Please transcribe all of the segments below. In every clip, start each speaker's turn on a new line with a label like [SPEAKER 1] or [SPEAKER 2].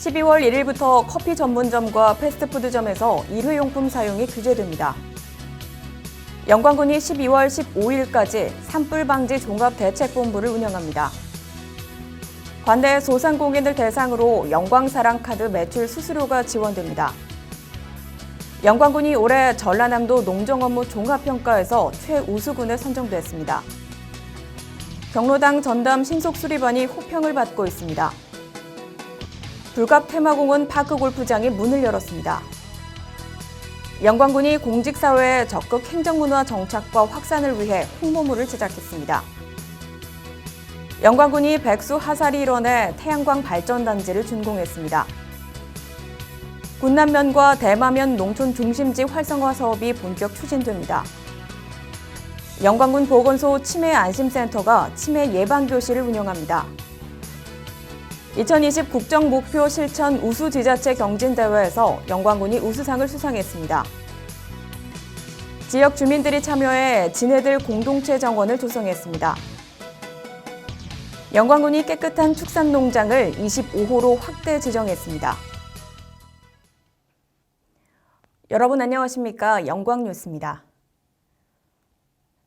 [SPEAKER 1] 12월 1일부터 커피 전문점과 패스트푸드점에서 일회용품 사용이 규제됩니다. 영광군이 12월 15일까지 산불 방지 종합대책본부를 운영합니다. 관내 소상공인들 대상으로 영광사랑카드 매출 수수료가 지원됩니다. 영광군이 올해 전라남도 농정업무 종합평가에서 최우수군에 선정됐습니다. 경로당 전담 신속수리반이 호평을 받고 있습니다. 불갑 테마공원 파크골프장이 문을 열었습니다. 영광군이 공직사회의 적극 행정문화 정착과 확산을 위해 홍보물을 제작했습니다. 영광군이 백수 하사리 일원의 태양광 발전단지를 준공했습니다. 군남면과 대마면 농촌 중심지 활성화 사업이 본격 추진됩니다. 영광군 보건소 치매안심센터가 치매 예방교실을 운영합니다. 2020 국정목표 실천 우수지자체 경진대회에서 영광군이 우수상을 수상했습니다. 지역 주민들이 참여해 지네들 공동체 정원을 조성했습니다. 영광군이 깨끗한 축산농장을 25호로 확대 지정했습니다. 여러분 안녕하십니까? 영광뉴스입니다.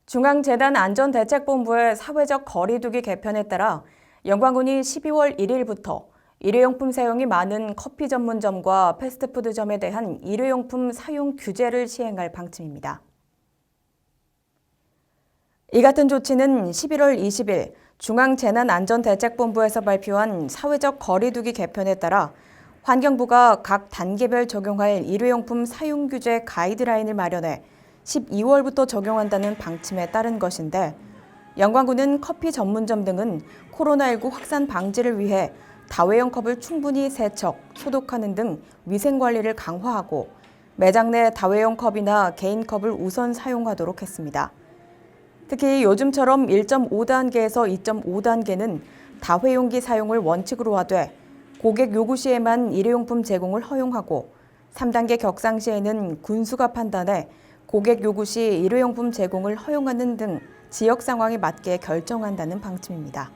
[SPEAKER 1] 중앙재난 안전대책본부의 사회적 거리두기 개편에 따라 영광군이 12월 1일부터 일회용품 사용이 많은 커피 전문점과 패스트푸드점에 대한 일회용품 사용 규제를 시행할 방침입니다. 이 같은 조치는 11월 20일 중앙재난안전대책본부에서 발표한 사회적 거리두기 개편에 따라 환경부가 각 단계별 적용할 일회용품 사용 규제 가이드라인을 마련해 12월부터 적용한다는 방침에 따른 것인데 영광군은 커피 전문점 등은 코로나19 확산 방지를 위해 다회용 컵을 충분히 세척, 소독하는 등 위생관리를 강화하고 매장 내 다회용 컵이나 개인 컵을 우선 사용하도록 했습니다. 특히 요즘처럼 1.5단계에서 2.5단계는 다회용기 사용을 원칙으로 하되 고객 요구 시에만 일회용품 제공을 허용하고 3단계 격상 시에는 군수가 판단해 고객 요구 시 일회용품 제공을 허용하는 등 지역 상황에 맞게 결정한다는 방침입니다.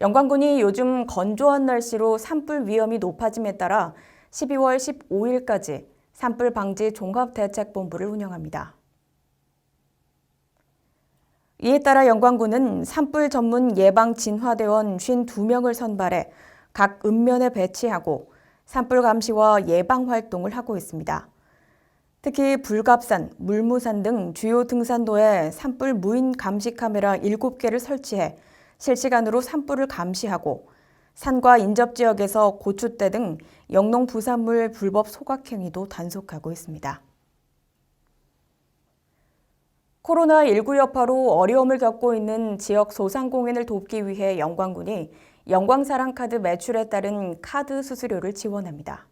[SPEAKER 1] 영광군이 요즘 건조한 날씨로 산불 위험이 높아짐에 따라 12월 15일까지 산불 방지 종합대책본부를 운영합니다. 이에 따라 영광군은 산불 전문 예방 진화대원 52명을 선발해 각 읍면에 배치하고 산불 감시와 예방 활동을 하고 있습니다. 특히 불갑산, 물무산 등 주요 등산로에 산불 무인 감시 카메라 7개를 설치해 실시간으로 산불을 감시하고 산과 인접 지역에서 고추대 등 영농 부산물 불법 소각 행위도 단속하고 있습니다. 코로나19 여파로 어려움을 겪고 있는 지역 소상공인을 돕기 위해 영광군이 영광사랑카드 매출에 따른 카드 수수료를 지원합니다.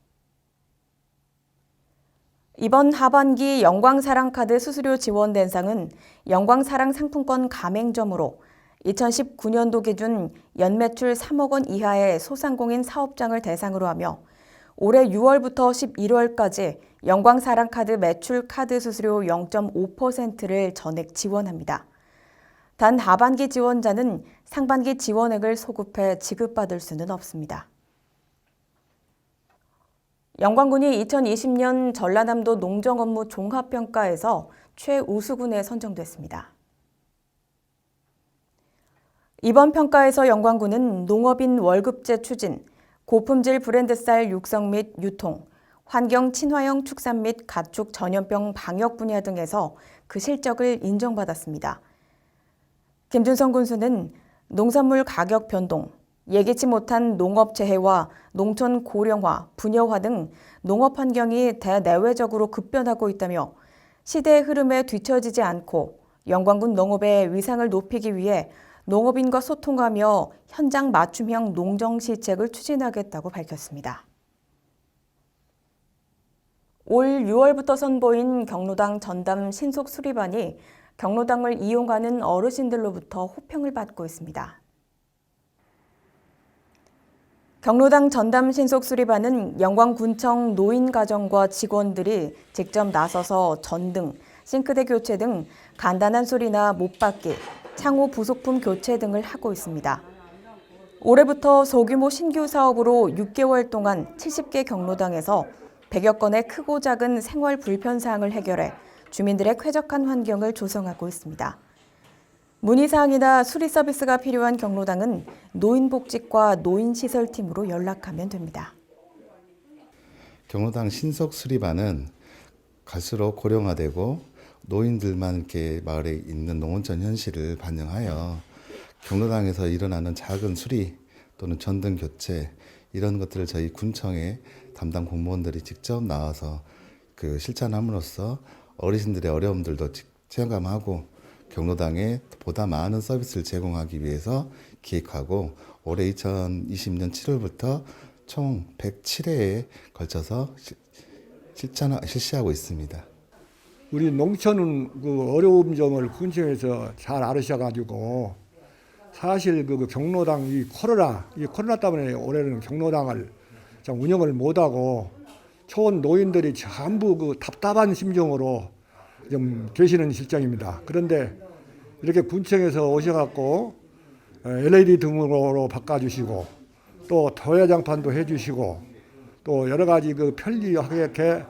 [SPEAKER 1] 이번 하반기 영광사랑카드 수수료 지원 대상은 영광사랑 상품권 가맹점으로 2019년도 기준 연매출 3억 원 이하의 소상공인 사업장을 대상으로 하며 올해 6월부터 11월까지 영광사랑카드 매출 카드 수수료 0.5%를 전액 지원합니다. 단 하반기 지원자는 상반기 지원액을 소급해 지급받을 수는 없습니다. 영광군이 2020년 전라남도 농정업무 종합평가에서 최우수군에 선정됐습니다. 이번 평가에서 영광군은 농업인 월급제 추진, 고품질 브랜드쌀 육성 및 유통, 환경 친화형 축산 및 가축 전염병 방역 분야 등에서 그 실적을 인정받았습니다. 김준성 군수는 농산물 가격 변동, 예기치 못한 농업 재해와 농촌 고령화, 분여화 등 농업 환경이 대내외적으로 급변하고 있다며 시대의 흐름에 뒤처지지 않고 영광군 농업의 위상을 높이기 위해 농업인과 소통하며 현장 맞춤형 농정 시책을 추진하겠다고 밝혔습니다. 올 6월부터 선보인 경로당 전담 신속 수리반이 경로당을 이용하는 어르신들로부터 호평을 받고 있습니다. 경로당 전담 신속 수리반은 영광군청 노인가정과 직원들이 직접 나서서 전등, 싱크대 교체 등 간단한 수리나 못받기, 창호 부속품 교체 등을 하고 있습니다. 올해부터 소규모 신규 사업으로 6개월 동안 70개 경로당에서 100여 건의 크고 작은 생활 불편 사항을 해결해 주민들의 쾌적한 환경을 조성하고 있습니다. 문의사항이나 수리 서비스가 필요한 경로당은 노인복지과 노인시설팀으로 연락하면 됩니다.
[SPEAKER 2] 경로당 신속 수리반은 갈수록 고령화되고 노인들만 이렇게 마을에 있는 농어촌 현실을 반영하여 경로당에서 일어나는 작은 수리 또는 전등 교체 이런 것들을 저희 군청의 담당 공무원들이 직접 나와서 실천함으로써 어르신들의 어려움들도 체감하고 경로당에 보다 많은 서비스를 제공하기 위해서 기획하고 올해 2020년 7월부터 총 107회에 걸쳐서 실시하고 있습니다.
[SPEAKER 3] 우리 농촌은 그 어려움 점을 군청에서 잘 알으셔가지고 사실 그 경로당 이 코로나 때문에 올해는 경로당을 좀 운영을 못하고 초원 노인들이 전부 그 답답한 심정으로 좀 계시는 실정입니다. 그런데 이렇게 군청에서 오셔갖고 LED 등으로 바꿔주시고 또 도야장판도 해주시고 또 여러 가지 그 편리하게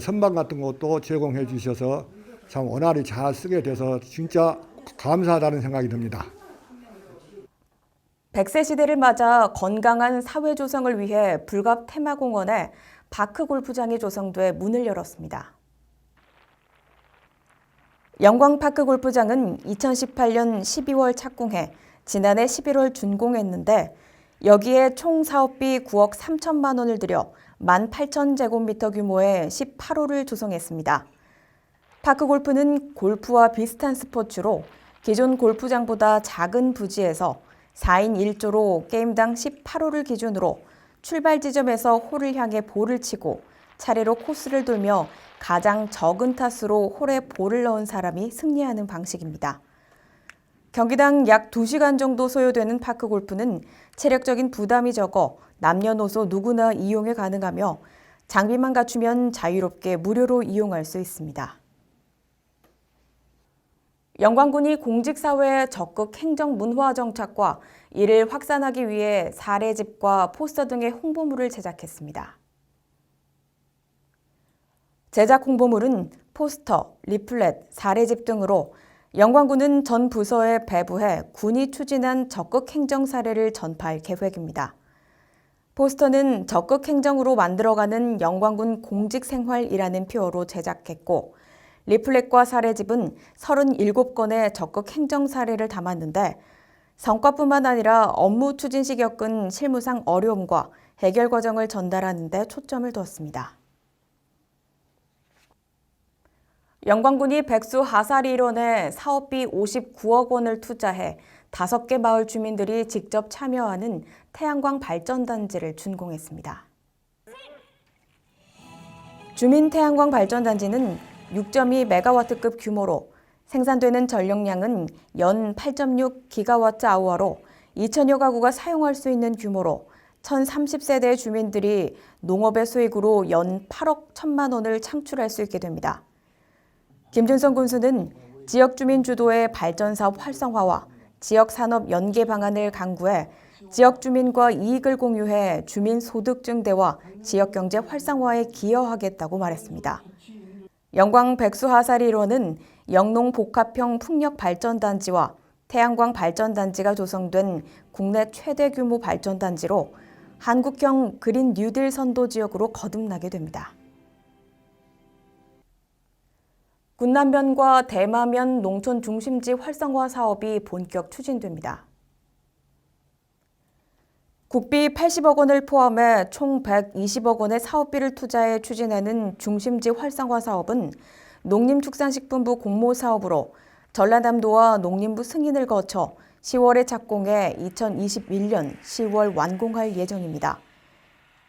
[SPEAKER 3] 선반 같은 것도 제공해 주셔서 참 원활히 잘 쓰게 돼서 진짜 감사하다는 생각이 듭니다.
[SPEAKER 1] 100세 시대를 맞아 건강한 사회 조성을 위해 불갑 테마공원에 바크 골프장이 조성돼 문을 열었습니다. 영광파크 골프장은 2018년 12월 착공해 지난해 11월 준공했는데 여기에 총 사업비 9억 3천만 원을 들여 18,000제곱미터 규모의 18홀을 조성했습니다. 파크 골프는 골프와 비슷한 스포츠로 기존 골프장보다 작은 부지에서 4인 1조로 게임당 18홀을 기준으로 출발 지점에서 홀을 향해 볼을 치고 차례로 코스를 돌며 가장 적은 타수로 홀에 볼을 넣은 사람이 승리하는 방식입니다. 경기당 약 2시간 정도 소요되는 파크 골프는 체력적인 부담이 적어 남녀노소 누구나 이용이 가능하며 장비만 갖추면 자유롭게 무료로 이용할 수 있습니다. 영광군이 공직사회의 적극 행정 문화 정착과 이를 확산하기 위해 사례집과 포스터 등의 홍보물을 제작했습니다. 제작 홍보물은 포스터, 리플렛, 사례집 등으로 영광군은 전 부서에 배부해 군이 추진한 적극 행정 사례를 전파할 계획입니다. 포스터는 적극 행정으로 만들어가는 영광군 공직생활이라는 표어로 제작했고 리플렛과 사례집은 37건의 적극 행정 사례를 담았는데 성과뿐만 아니라 업무 추진 시 겪은 실무상 어려움과 해결 과정을 전달하는 데 초점을 두었습니다. 영광군이 백수 하사리 일원에 사업비 59억 원을 투자해 5개 마을 주민들이 직접 참여하는 태양광 발전단지를 준공했습니다. 주민 태양광 발전단지는 6.2메가와트급 규모로 생산되는 전력량은 연 8.6기가와트 아워로 2천여 가구가 사용할 수 있는 규모로 1,030세대 주민들이 농업의 수익으로 연 8억 1천만 원을 창출할 수 있게 됩니다. 김준성 군수는 지역 주민 주도의 발전사업 활성화와 지역 산업 연계 방안을 강구해 지역 주민과 이익을 공유해 주민 소득 증대와 지역 경제 활성화에 기여하겠다고 말했습니다. 영광 백수 하사리 일원은 영농 복합형 풍력 발전단지와 태양광 발전단지가 조성된 국내 최대 규모 발전단지로 한국형 그린 뉴딜 선도 지역으로 거듭나게 됩니다. 군남면과 대마면 농촌 중심지 활성화 사업이 본격 추진됩니다. 국비 80억 원을 포함해 총 120억 원의 사업비를 투자해 추진하는 중심지 활성화 사업은 농림축산식품부 공모사업으로 전라남도와 농림부 승인을 거쳐 10월에 착공해 2021년 10월 완공할 예정입니다.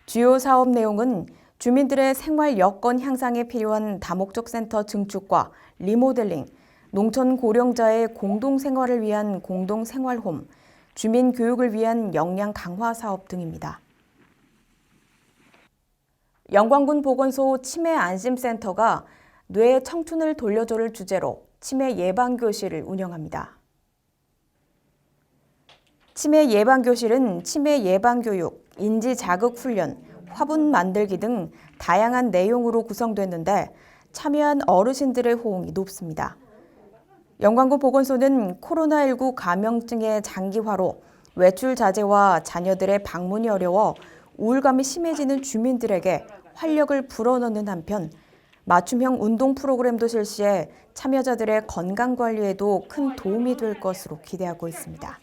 [SPEAKER 1] 주요 사업 내용은 주민들의 생활 여건 향상에 필요한 다목적 센터 증축과 리모델링, 농촌 고령자의 공동생활을 위한 공동생활홈, 주민 교육을 위한 역량 강화 사업 등입니다. 영광군 보건소 치매 안심센터가 뇌 청춘을 돌려줘를 주제로 치매 예방 교실을 운영합니다. 치매 예방교실은 치매 예방교육, 인지자극훈련, 화분 만들기 등 다양한 내용으로 구성됐는데 참여한 어르신들의 호응이 높습니다. 영광군 보건소는 코로나19 감염증의 장기화로 외출 자제와 자녀들의 방문이 어려워 우울감이 심해지는 주민들에게 활력을 불어넣는 한편 맞춤형 운동 프로그램도 실시해 참여자들의 건강관리에도 큰 도움이 될 것으로 기대하고 있습니다.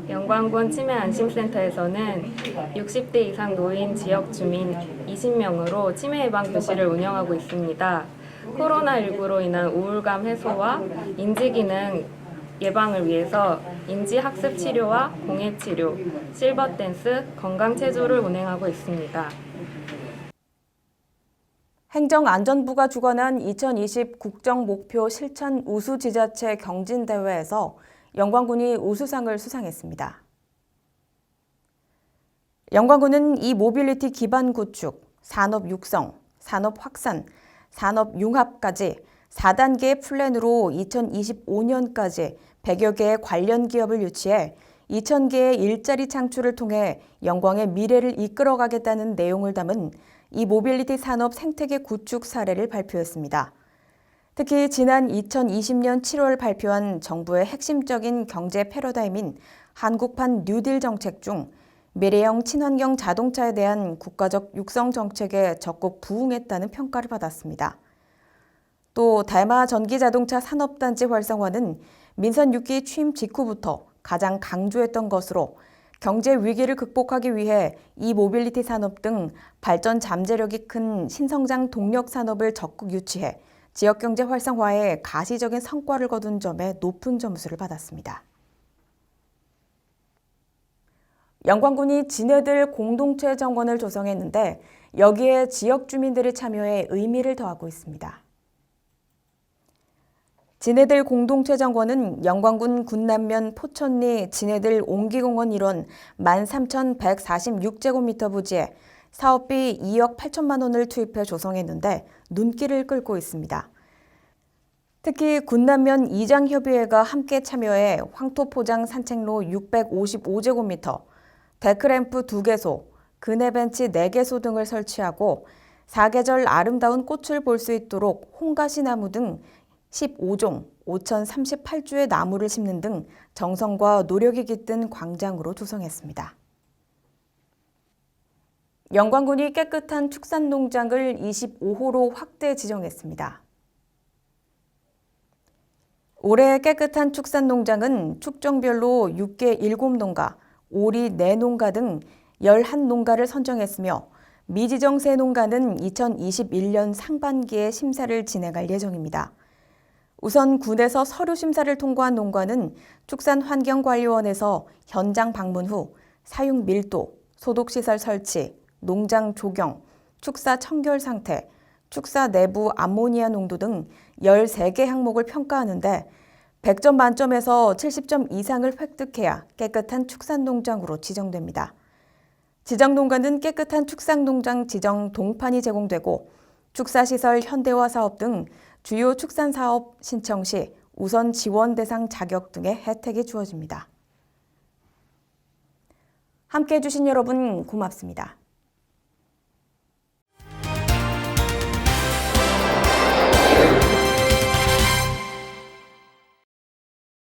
[SPEAKER 4] 영광군 치매안심센터에서는 60대 이상 노인 지역 주민 20명으로 치매 예방 교실을 운영하고 있습니다. 코로나19로 인한 우울감 해소와 인지기능 예방을 위해서 인지학습 치료와 공예 치료, 실버 댄스, 건강 체조를 운행하고 있습니다.
[SPEAKER 1] 행정안전부가 주관한 2020 국정목표 실천 우수지자체 경진대회에서 영광군이 우수상을 수상했습니다. 영광군은 이 모빌리티 기반 구축, 산업 육성, 산업 확산, 산업 융합까지 4단계의 플랜으로 2025년까지 100여 개의 관련 기업을 유치해 2,000개의 일자리 창출을 통해 영광의 미래를 이끌어가겠다는 내용을 담은 이 모빌리티 산업 생태계 구축 사례를 발표했습니다. 특히 지난 2020년 7월 발표한 정부의 핵심적인 경제 패러다임인 한국판 뉴딜 정책 중 미래형 친환경 자동차에 대한 국가적 육성 정책에 적극 부응했다는 평가를 받았습니다. 또 달마 전기자동차 산업단지 활성화는 민선 6기 취임 직후부터 가장 강조했던 것으로 경제 위기를 극복하기 위해 이 모빌리티 산업 등 발전 잠재력이 큰 신성장 동력 산업을 적극 유치해 지역경제 활성화에 가시적인 성과를 거둔 점에 높은 점수를 받았습니다. 영광군이 지네들 공동체 정원을 조성했는데 여기에 지역 주민들이 참여해 의미를 더하고 있습니다. 지네들 공동체 정원은 영광군 군남면 포천리 지네들 옹기공원 일원 13,146제곱미터 부지에 사업비 2억 8천만 원을 투입해 조성했는데 눈길을 끌고 있습니다. 특히 군남면 이장협의회가 함께 참여해 황토포장 산책로 655제곱미터, 데크램프 2개소, 그네벤치 4개소 등을 설치하고 사계절 아름다운 꽃을 볼 수 있도록 홍가시나무 등 15종 5,038주의 나무를 심는 등 정성과 노력이 깃든 광장으로 조성했습니다. 영광군이 깨끗한 축산농장을 25호로 확대 지정했습니다. 올해 깨끗한 축산농장은 축종별로 6개 7농가, 오리 4농가 등 11농가를 선정했으며 미지정 3농가는 2021년 상반기에 심사를 진행할 예정입니다. 우선 군에서 서류 심사를 통과한 농가는 축산환경관리원에서 현장 방문 후 사육 밀도, 소독시설 설치, 농장 조경, 축사 청결 상태, 축사 내부 암모니아 농도 등 13개 항목을 평가하는데 100점 만점에서 70점 이상을 획득해야 깨끗한 축산농장으로 지정됩니다. 지정농가는 깨끗한 축산농장 지정 동판이 제공되고 축사시설 현대화 사업 등 주요 축산사업 신청 시 우선 지원 대상 자격 등의 혜택이 주어집니다. 함께해 주신 여러분 고맙습니다.